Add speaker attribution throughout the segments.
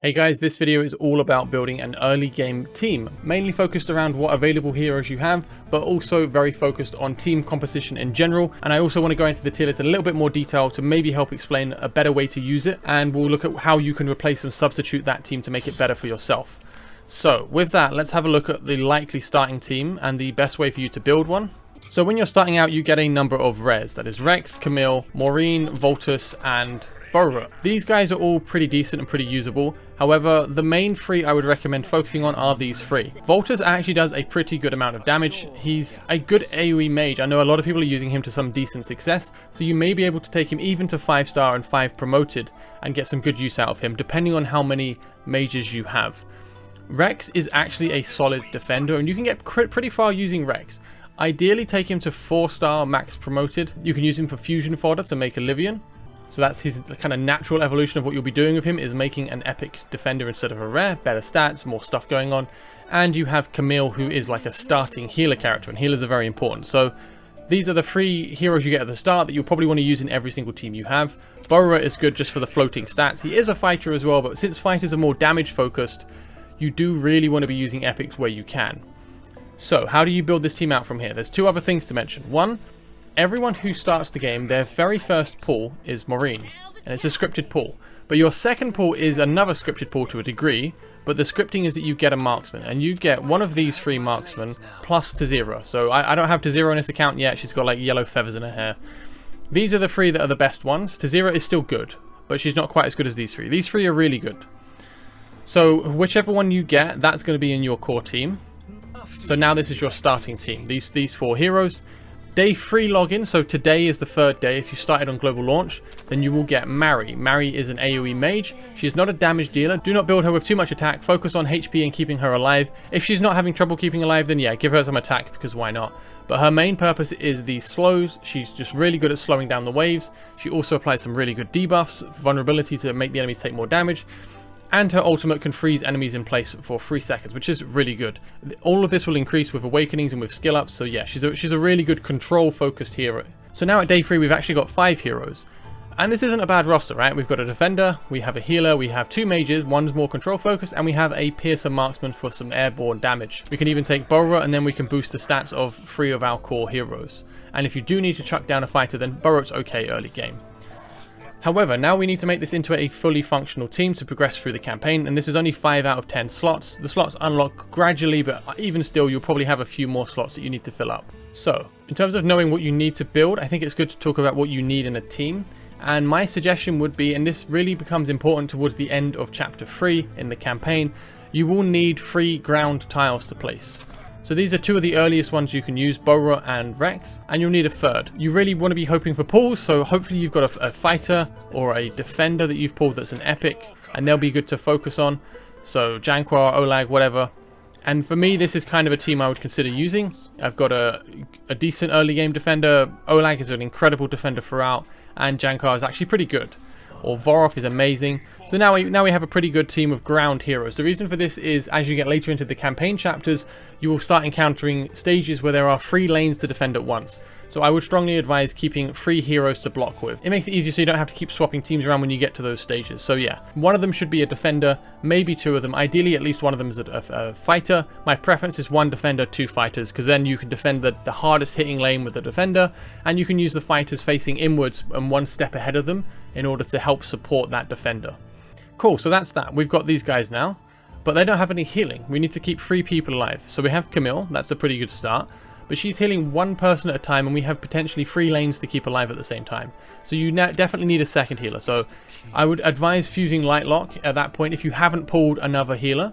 Speaker 1: Hey guys, this video is all about building an early game team, mainly focused around what available heroes you have, but also very focused on team composition in general. And I also want to go into the tier list in a little bit more detail to maybe help explain a better way to use it, and we'll look at how you can replace and substitute that team to make it better for yourself. So with that, let's have a look at the likely starting team and the best way for you to build one. So when you're starting out, you get a number of rares, that is Rex, Camille, Maureen, Voltus, and Borra. These guys are all pretty decent and pretty usable. However, the main three I would recommend focusing on are these three. Voltus actually does a pretty good amount of damage. He's a good AoE mage. I know a lot of people are using him to some decent success, so you may be able to take him even to 5-star and 5 promoted and get some good use out of him, depending on how many mages you have. Rex is actually a solid defender, and you can get pretty far using Rex. Ideally, take him to 4-star max promoted. You can use him for fusion fodder to make Olivian. So that's his kind of natural evolution of what you'll be doing with him, is making an epic defender instead of a rare. Better stats, more stuff going on. And you have Camille, who is like a starting healer character, and healers are very important. So these are the three heroes you get at the start that you'll probably want to use in every single team you have. Borra is good just for the floating stats. He is a fighter as well, but since fighters are more damage focused, you do really want to be using epics where you can. So how do you build this team out from here? There's two other things to mention. One, everyone who starts the game, their very first pull is Maureen, and it's a scripted pull. But your second pull is another scripted pull to a degree, but the scripting is that you get a marksman, and you get one of these three marksmen plus Tazira. So I don't have Tazira in this account yet. She's got like yellow feathers in her hair. These are the three that are the best ones. Tazira is still good, but she's not quite as good as these three. These three are really good. So whichever one you get, that's going to be in your core team. So now this is your starting team. These four heroes. Day 3 login, so today is the third day. If you started on global launch, then you will get Mary. Mary is an AoE mage. She is not a damage dealer. Do not build her with too much attack. Focus on HP and keeping her alive. If she's not having trouble keeping alive, then yeah, give her some attack, because why not? But her main purpose is the slows. She's just really good at slowing down the waves. She also applies some really good debuffs, vulnerability to make the enemies take more damage. And her ultimate can freeze enemies in place for 3 seconds, which is really good. All of this will increase with awakenings and with skill ups, so yeah, she's a really good control focused hero. So now at day 3 we've actually got 5 heroes. And this isn't a bad roster, right? We've got a defender, we have a healer, we have 2 mages, one's more control focused, and we have a piercer marksman for some airborne damage. We can even take Borra, and then we can boost the stats of 3 of our core heroes. And if you do need to chuck down a fighter, then Borra's okay early game. However, now we need to make this into a fully functional team to progress through the campaign, and this is only 5 out of 10 slots. The slots unlock gradually, but even still, you'll probably have a few more slots that you need to fill up. So, in terms of knowing what you need to build, I think it's good to talk about what you need in a team. And my suggestion would be, and this really becomes important towards the end of chapter 3 in the campaign, you will need 3 ground tiles to place. So these are 2 of the earliest ones you can use, Borra and Rex, and you'll need a third. You really want to be hoping for pulls, so hopefully you've got a fighter or a defender that you've pulled that's an epic, and they'll be good to focus on. So Janquar, Olag, whatever. And for me, this is kind of a team I would consider using. I've got a decent early game defender, Olag is an incredible defender throughout, and Janquar is actually pretty good. Or Vorov is amazing. So now we have a pretty good team of ground heroes. The reason for this is, as you get later into the campaign chapters, you will start encountering stages where there are 3 lanes to defend at once. So I would strongly advise keeping 3 heroes to block with. It makes it easier so you don't have to keep swapping teams around when you get to those stages. So yeah, one of them should be a defender, maybe 2 of them. Ideally, at least one of them is a fighter. My preference is 1 defender, 2 fighters, because then you can defend the hardest hitting lane with the defender, and you can use the fighters facing inwards and 1 step ahead of them in order to help support that defender. Cool, so that's that. We've got these guys now, but they don't have any healing. We need to keep 3 people alive. So we have Camille, that's a pretty good start, but she's healing 1 person at a time, and we have potentially 3 lanes to keep alive at the same time. So you definitely need a second healer. So I would advise fusing Lightlock at that point if you haven't pulled another healer.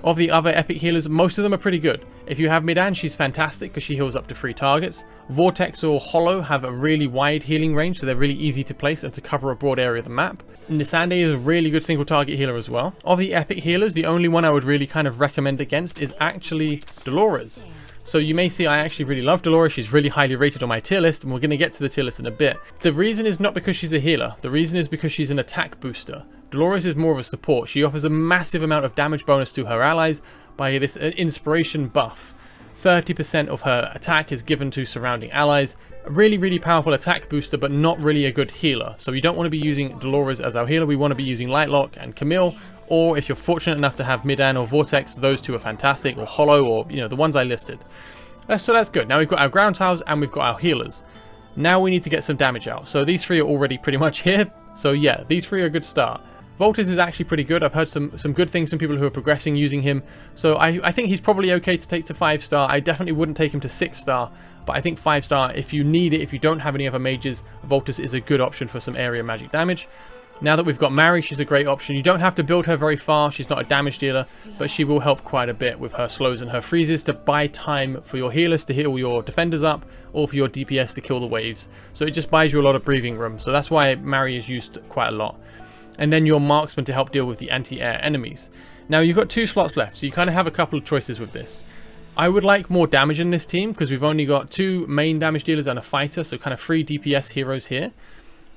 Speaker 1: Of the other epic healers, most of them are pretty good. If you have Midan, she's fantastic because she heals up to 3 targets. Vortex or Hollow have a really wide healing range, so they're really easy to place and to cover a broad area of the map. Nisande is a really good single target healer as well. Of the epic healers, the only one I would really kind of recommend against is actually Dolores. So you may see I actually really love Dolores. She's really highly rated on my tier list, and we're going to get to the tier list in a bit. The reason is not because she's a healer. The reason is because she's an attack booster. Dolores is more of a support. She offers a massive amount of damage bonus to her allies by this inspiration buff. 30% of her attack is given to surrounding allies, a really powerful attack booster, but not really a good healer. So we don't want to be using Dolores as our healer. We want to be using Lightlock and Camille, or if you're fortunate enough to have Midan or Vortex, those two are fantastic, or Hollow, or the ones I listed. So that's good. Now we've got our ground tiles and we've got our healers. Now we need to get some damage out. So these three are already pretty much here. So yeah, these three are a good start. Voltus is actually pretty good. I've heard some good things from people who are progressing using him. So I think he's probably okay to take to 5-star. I definitely wouldn't take him to 6-star. But I think 5-star, if you need it, if you don't have any other mages, Voltus is a good option for some area magic damage. Now that we've got Mary, she's a great option. You don't have to build her very far. She's not a damage dealer, but she will help quite a bit with her slows and her freezes to buy time for your healers to heal your defenders up, or for your DPS to kill the waves. So it just buys you a lot of breathing room. So that's why Mary is used quite a lot. And then your marksman to help deal with the anti-air enemies. Now you've got 2 slots left, so you kind of have a couple of choices with this. I would like more damage in this team because we've only got 2 main damage dealers and a fighter, so kind of 3 DPS heroes here.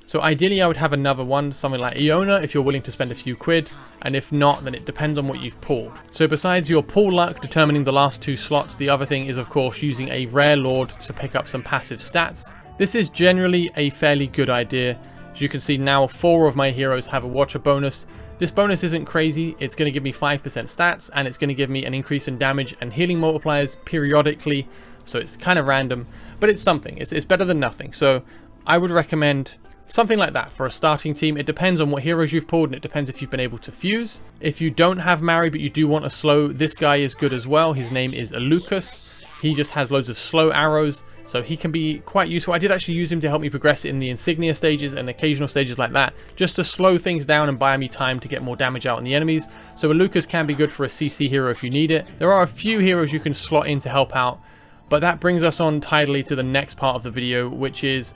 Speaker 1: So ideally I would have another one, something like Iona, if you're willing to spend a few quid, and if not, then it depends on what you've pulled. So besides your pull luck determining the last 2 slots, the other thing is of course using a rare lord to pick up some passive stats. This is generally a fairly good idea. As you can see now, 4 of my heroes have a watcher bonus. This bonus isn't crazy. It's going to give me 5% stats, and it's going to give me an increase in damage and healing multipliers periodically. So it's kind of random, but it's something. It's better than nothing. So I would recommend something like that for a starting team. It depends on what heroes you've pulled, and it depends if you've been able to fuse. If you don't have Mary, but you do want a slow, this guy is good as well. His name is Alucas. He just has loads of slow arrows, so he can be quite useful. I did actually use him to help me progress in the insignia stages and occasional stages like that, just to slow things down and buy me time to get more damage out on the enemies. So Alucas can be good for a CC hero if you need it. There are a few heroes you can slot in to help out, but that brings us on tidily to the next part of the video, which is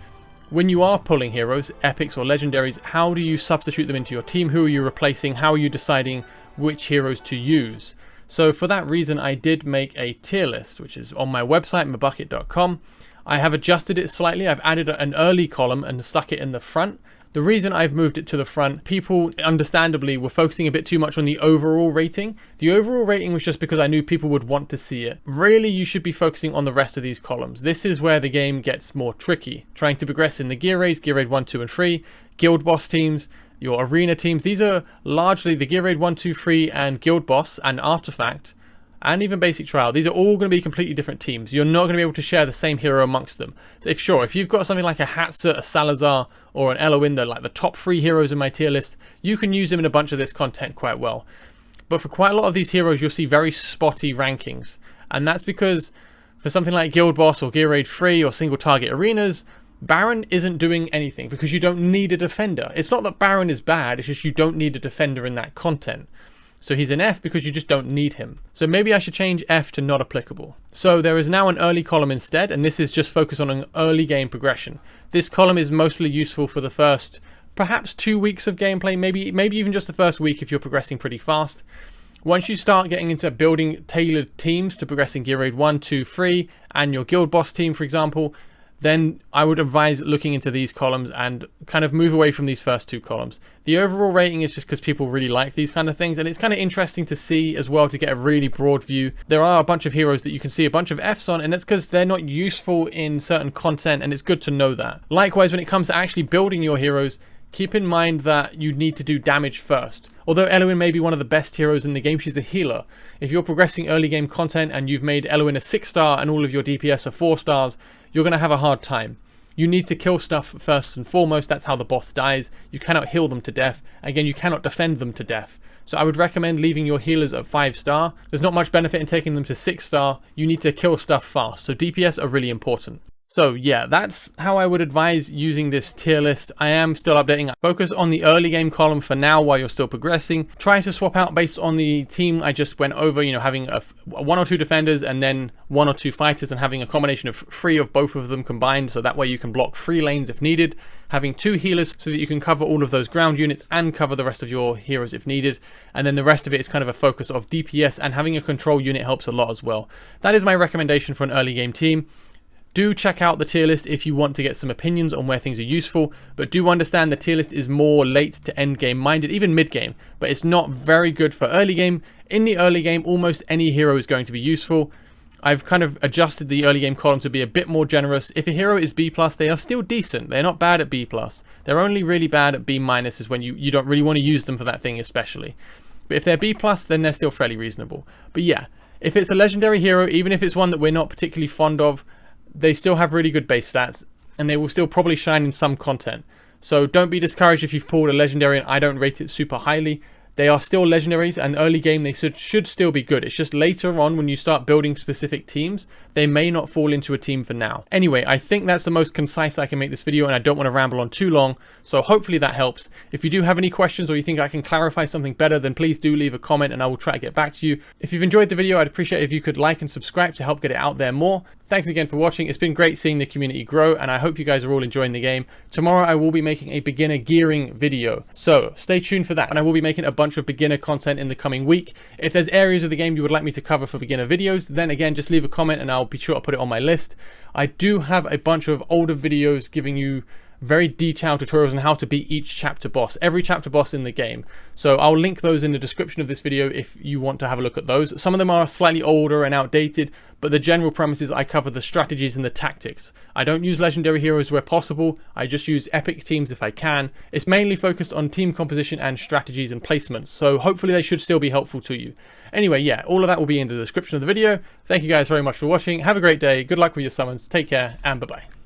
Speaker 1: when you are pulling heroes, epics or legendaries, how do you substitute them into your team? Who are you replacing? How are you deciding which heroes to use? So for that reason, I did make a tier list, which is on my website, mybucket.com. I have adjusted it slightly. I've added an early column and stuck it in the front. The reason I've moved it to the front, people understandably were focusing a bit too much on the overall rating. The overall rating was just because I knew people would want to see it. Really, you should be focusing on the rest of these columns. This is where the game gets more tricky. Trying to progress in the gear raids, gear raid 1, 2, and 3, guild boss teams, your arena teams. These are largely the gear raid 1, 2, 3 and guild boss and artifact and even basic trial. These are all going to be completely different teams. You're not going to be able to share the same hero amongst them. If you've got something like a Hatsa, a Salazar, or an Eloinda, like the top 3 heroes in my tier list, you can use them in a bunch of this content quite well. But for quite a lot of these heroes, you'll see very spotty rankings. And that's because for something like Guild Boss or Gear Raid 3 or single target arenas, Baron isn't doing anything because you don't need a defender. It's not that Baron is bad, it's just you don't need a defender in that content. So he's an F because you just don't need him. So maybe I should change F to not applicable. So there is now an early column instead, and this is just focused on an early game progression. This column is mostly useful for the first perhaps 2 weeks of gameplay, maybe even just the first week if you're progressing pretty fast. Once you start getting into building tailored teams to progress in Gear Raid 1, 2, 3, and your guild boss team, for example, then I would advise looking into these columns and kind of move away from these first 2 columns. The overall rating is just because people really like these kind of things, and it's kind of interesting to see as well to get a really broad view. There are a bunch of heroes that you can see a bunch of Fs on, and that's because they're not useful in certain content, and it's good to know that. Likewise, when it comes to actually building your heroes, keep in mind that you need to do damage first. Although Eloin may be one of the best heroes in the game, she's a healer. If you're progressing early game content and you've made Eloin a 6-star and all of your DPS are 4 stars, you're going to have a hard time. You need to kill stuff first and foremost. That's how the boss dies. You cannot heal them to death. Again, you cannot defend them to death. So I would recommend leaving your healers at 5-star. There's not much benefit in taking them to 6-star. You need to kill stuff fast. So DPS are really important. So yeah, that's how I would advise using this tier list. I am still updating. Focus on the early game column for now while you're still progressing. Try to swap out based on the team I just went over, having a 1 or 2 defenders and then 1 or 2 fighters, and having a combination of 3 of both of them combined, so that way you can block 3 lanes if needed. Having 2 healers so that you can cover all of those ground units and cover the rest of your heroes if needed. And then the rest of it is kind of a focus of DPS, and having a control unit helps a lot as well. That is my recommendation for an early game team. Do check out the tier list if you want to get some opinions on where things are useful, but do understand the tier list is more late to end game minded, even mid game, but it's not very good for early game. In the early game, almost any hero is going to be useful. I've kind of adjusted the early game column to be a bit more generous. If a hero is B+, they are still decent. They're not bad at B+. They're only really bad at B- is when you don't really want to use them for that thing especially. But if they're B+, then they're still fairly reasonable. But yeah, if it's a legendary hero, even if it's one that we're not particularly fond of, they still have really good base stats, and they will still probably shine in some content. So don't be discouraged if you've pulled a legendary and I don't rate it super highly. They are still legendaries, and early game they should still be good. It's just later on when you start building specific teams, they may not fall into a team for now. Anyway, I think that's the most concise I can make this video, and I don't want to ramble on too long, so hopefully that helps. If you do have any questions or you think I can clarify something better, then please do leave a comment and I will try to get back to you. If you've enjoyed the video, I'd appreciate it if you could like and subscribe to help get it out there more. Thanks again for watching. It's been great seeing the community grow, and I hope you guys are all enjoying the game. Tomorrow I will be making a beginner gearing video, so stay tuned for that. And I will be making a bunch of beginner content in the coming week. If there's areas of the game you would like me to cover for beginner videos, then again, just leave a comment and I'll be sure to put it on my list. I do have a bunch of older videos giving you very detailed tutorials on how to beat each chapter boss, every chapter boss in the game. So I'll link those in the description of this video if you want to have a look at those. Some of them are slightly older and outdated, but the general premise is I cover the strategies and the tactics. I don't use legendary heroes where possible. I just use epic teams if I can. It's mainly focused on team composition and strategies and placements, so hopefully they should still be helpful to you. Anyway, yeah, all of that will be in the description of the video. Thank you guys very much for watching. Have a great day. Good luck with your summons. Take care, and bye-bye.